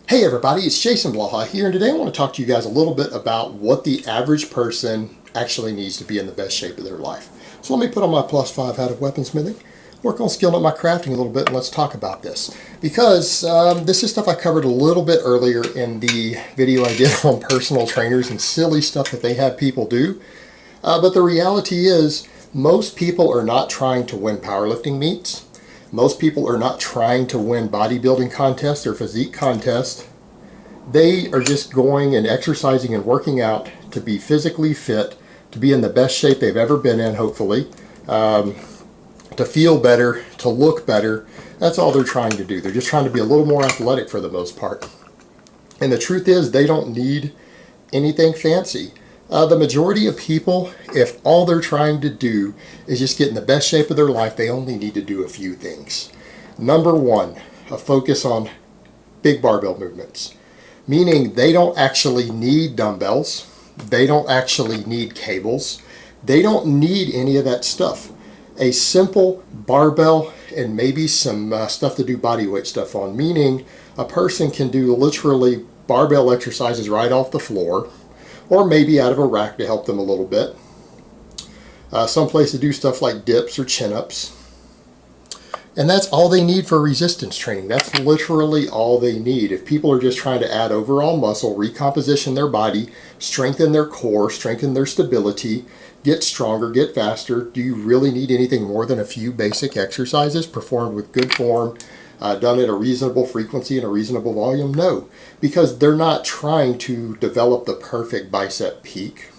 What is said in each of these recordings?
Hey everybody, it's Jason Blaha here, and today I want to talk to you guys a little bit about what the average person actually needs to be in the best shape of their life. So let me put on my +5 hat of weaponsmithing, work on skilling up my crafting a little bit, and let's talk about this. Because this is stuff I covered a little bit earlier in the video I did on personal trainers and silly stuff that they have people do. But the reality is, most people are not trying to win powerlifting meets. Most people are not trying to win bodybuilding contests or physique contests. They are just going and exercising and working out to be physically fit, to be in the best shape they've ever been in, hopefully, to feel better, to look better. That's all they're trying to do. They're just trying to be a little more athletic for the most part. And the truth is, they don't need anything fancy. The majority of people, if all they're trying to do is just get in the best shape of their life, they only need to do a few things. Number one, a focus on big barbell movements, meaning they don't actually need dumbbells. They don't actually need cables. They don't need any of that stuff. A simple barbell and maybe some stuff to do body weight stuff on, meaning a person can do literally barbell exercises right off the floor, or maybe out of a rack to help them a little bit. Someplace to do stuff like dips or chin-ups. And that's all they need for resistance training. That's literally all they need. If people are just trying to add overall muscle, recomposition their body, strengthen their core, strengthen their stability, get stronger, get faster, do you really need anything more than a few basic exercises performed with good form, done at a reasonable frequency and a reasonable volume? No, because they're not trying to develop the perfect bicep peak.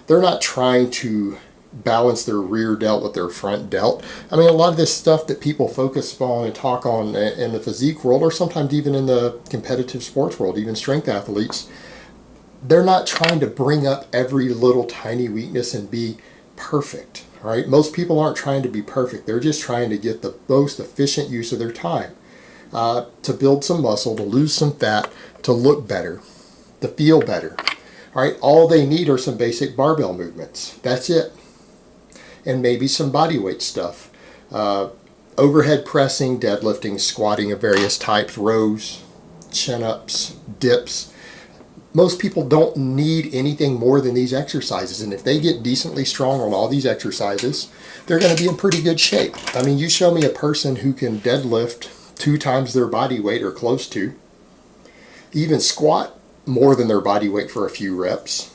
They're not trying to balance their rear delt with their front delt. I mean, a lot of this stuff that people focus on and talk on in the physique world, or sometimes even in the competitive sports world, even strength athletes, they're not trying to bring up every little tiny weakness and be perfect. Right? Most people aren't trying to be perfect. They're just trying to get the most efficient use of their time, to build some muscle, to lose some fat, to look better, to feel better. All right? All they need are some basic barbell movements. That's it. And maybe some body weight stuff. Overhead pressing, deadlifting, squatting of various types, rows, chin-ups, dips. Most people don't need anything more than these exercises, and if they get decently strong on all these exercises, they're going to be in pretty good shape. I mean, you show me a person who can deadlift 2 times their body weight or close to, even squat more than their body weight for a few reps,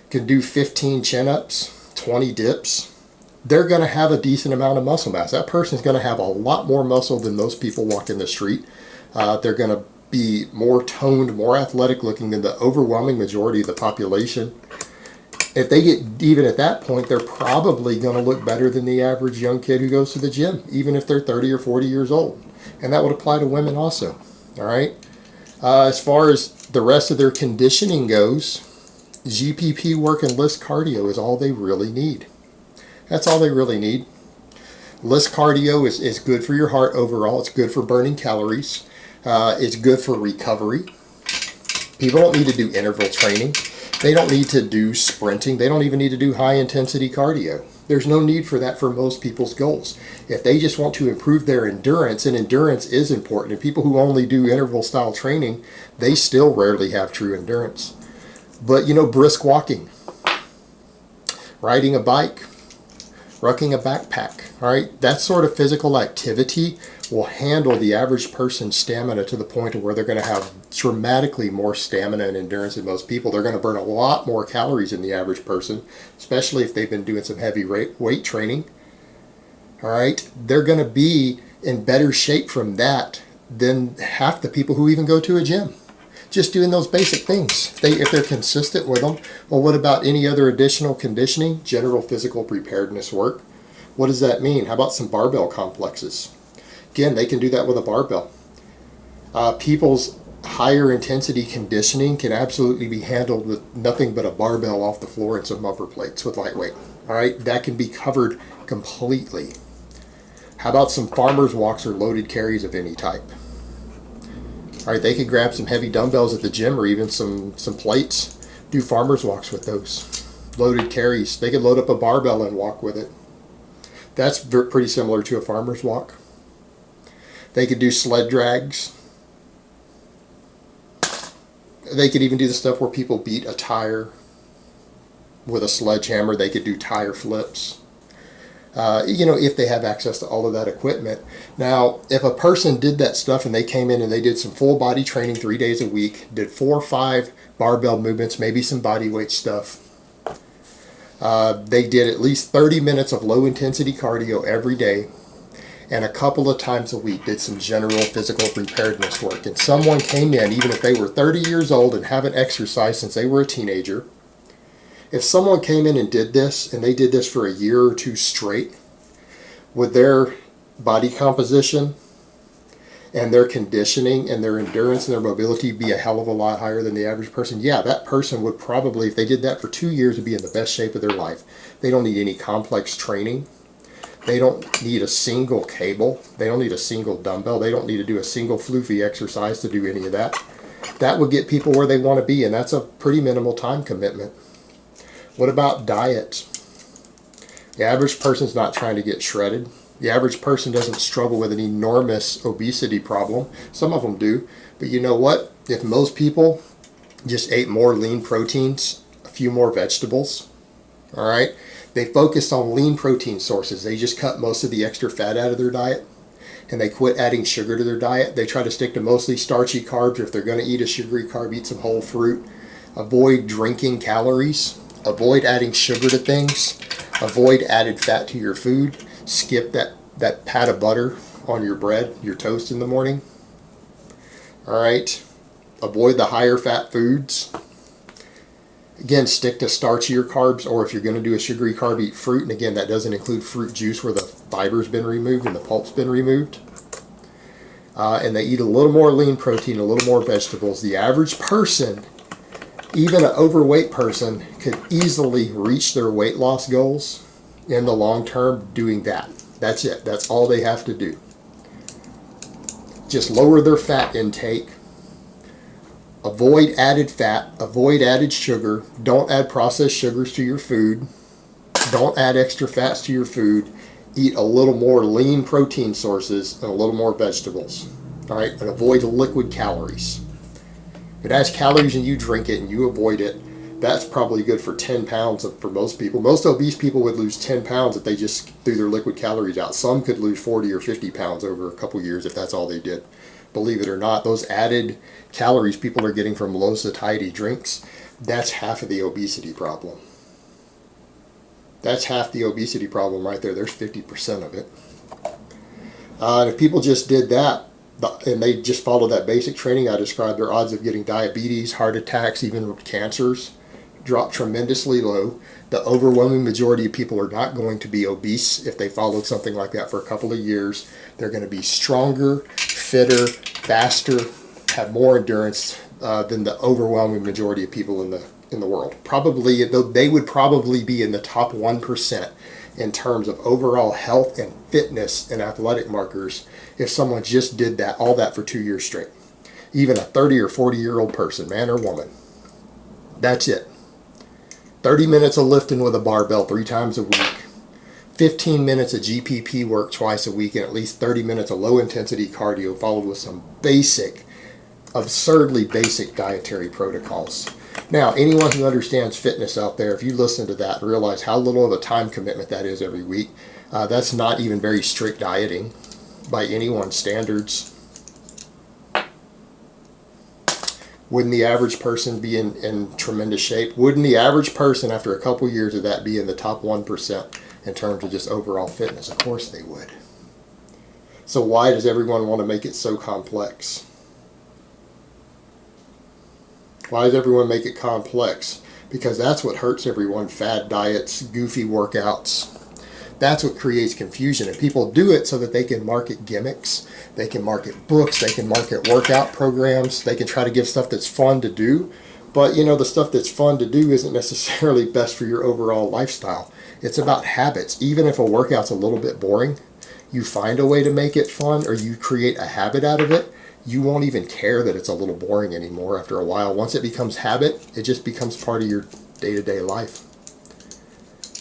can do 15 chin-ups, 20 dips, they're going to have a decent amount of muscle mass. That person's going to have a lot more muscle than most people walking the street. They're going to be more toned, more athletic looking than the overwhelming majority of the population. If they get even at that point, they're probably going to look better than the average young kid who goes to the gym, even if they're 30 or 40 years old. And that would apply to women also. All right. As far as the rest of their conditioning goes, GPP work and list cardio is all they really need. That's all they really need. List cardio is good for your heart overall. It's good for burning calories. It's good for recovery. People don't need to do interval training. They don't need to do sprinting. They don't even need to do high intensity cardio. There's no need for that for most people's goals. If they just want to improve their endurance, and endurance is important, and people who only do interval style training, they still rarely have true endurance. But brisk walking, riding a bike, rucking a backpack, all right? That sort of physical activity will handle the average person's stamina to the point where they're going to have dramatically more stamina and endurance than most people. They're going to burn a lot more calories than the average person, especially if they've been doing some heavy weight training. All right? They're going to be in better shape from that than half the people who even go to a gym. Just doing those basic things. If they're consistent with them. Well, what about any other additional conditioning? General physical preparedness work. What does that mean? How about some barbell complexes? Again, they can do that with a barbell. People's higher intensity conditioning can absolutely be handled with nothing but a barbell off the floor and some upper plates with lightweight. All right, that can be covered completely. How about some farmer's walks or loaded carries of any type? All right, they could grab some heavy dumbbells at the gym or even some plates, do farmer's walks with those. Loaded carries. They could load up a barbell and walk with it. That's pretty similar to a farmer's walk. They could do sled drags. They could even do the stuff where people beat a tire with a sledgehammer. They could do tire flips. If they have access to all of that equipment. Now, if a person did that stuff and they came in and they did some full body training 3 days a week, did 4 or 5 barbell movements, maybe some body weight stuff, they did at least 30 minutes of low intensity cardio every day, and a couple of times a week did some general physical preparedness work. And someone came in, even if they were 30 years old and haven't exercised since they were a teenager, if someone came in and did this, and they did this for a year or 2 straight, would their body composition and their conditioning and their endurance and their mobility be a hell of a lot higher than the average person? Yeah, that person would probably, if they did that for 2 years, would be in the best shape of their life. They don't need any complex training. They don't need a single cable. They don't need a single dumbbell. They don't need to do a single floofy exercise to do any of that. That would get people where they want to be, and that's a pretty minimal time commitment. What about diet? The average person's not trying to get shredded. The average person doesn't struggle with an enormous obesity problem. Some of them do. But you know what? If most people just ate more lean proteins, a few more vegetables, all right? They focused on lean protein sources. They just cut most of the extra fat out of their diet, and they quit adding sugar to their diet. They try to stick to mostly starchy carbs, or if they're going to eat a sugary carb, eat some whole fruit. Avoid drinking calories. Avoid adding sugar to things. Avoid added fat to your food. Skip that pat of butter on your bread, your toast in the morning. All right. Avoid the higher fat foods. Again, stick to starchier carbs, or if you're going to do a sugary carb, eat fruit. And again, that doesn't include fruit juice where the fiber's been removed and the pulp's been removed. And they eat a little more lean protein, a little more vegetables. The average person, even an overweight person, could easily reach their weight loss goals in the long term doing that. That's it. That's all they have to do. Just lower their fat intake. Avoid added fat. Avoid added sugar. Don't add processed sugars to your food. Don't add extra fats to your food. Eat a little more lean protein sources and a little more vegetables. All right, and avoid liquid calories. If it has calories and you drink it and you avoid it, that's probably good for 10 pounds for most people. Most obese people would lose 10 pounds if they just threw their liquid calories out. Some could lose 40 or 50 pounds over a couple years if that's all they did. Believe it or not, those added calories people are getting from low satiety drinks, that's half of the obesity problem. That's half the obesity problem right there. There's 50% of it. And if people just did that, and they just followed that basic training I described, their odds of getting diabetes, heart attacks, even cancers drop tremendously low. The overwhelming majority of people are not going to be obese if they followed something like that for a couple of years. They're going to be stronger, fitter, faster, have more endurance than the overwhelming majority of people in the world. Probably, they would probably be in the top 1% in terms of overall health and fitness and athletic markers if someone just did that, all that for 2 years straight. Even a 30 or 40-year-old person, man or woman. That's it. 30 minutes of lifting with a barbell 3 times a week. 15 minutes of GPP work twice a week, and at least 30 minutes of low-intensity cardio followed with some basic, absurdly basic dietary protocols. Now, anyone who understands fitness out there, if you listen to that and realize how little of a time commitment that is every week, that's not even very strict dieting by anyone's standards. Wouldn't the average person be in tremendous shape? Wouldn't the average person, after a couple years of that, be in the top 1% in terms of just overall fitness? Of course they would. So why does everyone want to make it so complex? Why does everyone make it complex? Because that's what hurts everyone. Fad diets, goofy workouts. That's what creates confusion. And people do it so that they can market gimmicks. They can market books. They can market workout programs. They can try to give stuff that's fun to do. But, the stuff that's fun to do isn't necessarily best for your overall lifestyle. It's about habits. Even if a workout's a little bit boring, you find a way to make it fun, or you create a habit out of it, you won't even care that it's a little boring anymore after a while. Once it becomes habit, it just becomes part of your day-to-day life.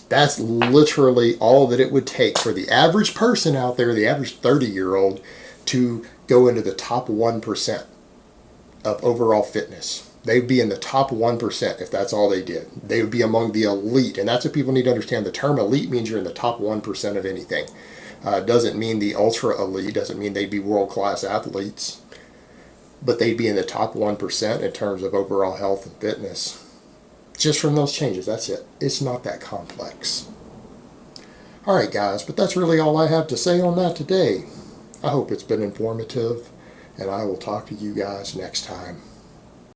That's literally all that it would take for the average person out there, the average 30-year-old, to go into the top 1% of overall fitness. They would be in the top 1% if that's all they did. They would be among the elite. And that's what people need to understand. The term elite means you're in the top 1% of anything. Doesn't mean the ultra elite. Doesn't mean they'd be world-class athletes. But they'd be in the top 1% in terms of overall health and fitness. Just from those changes, that's it. It's not that complex. Alright guys, but that's really all I have to say on that today. I hope it's been informative, and I will talk to you guys next time.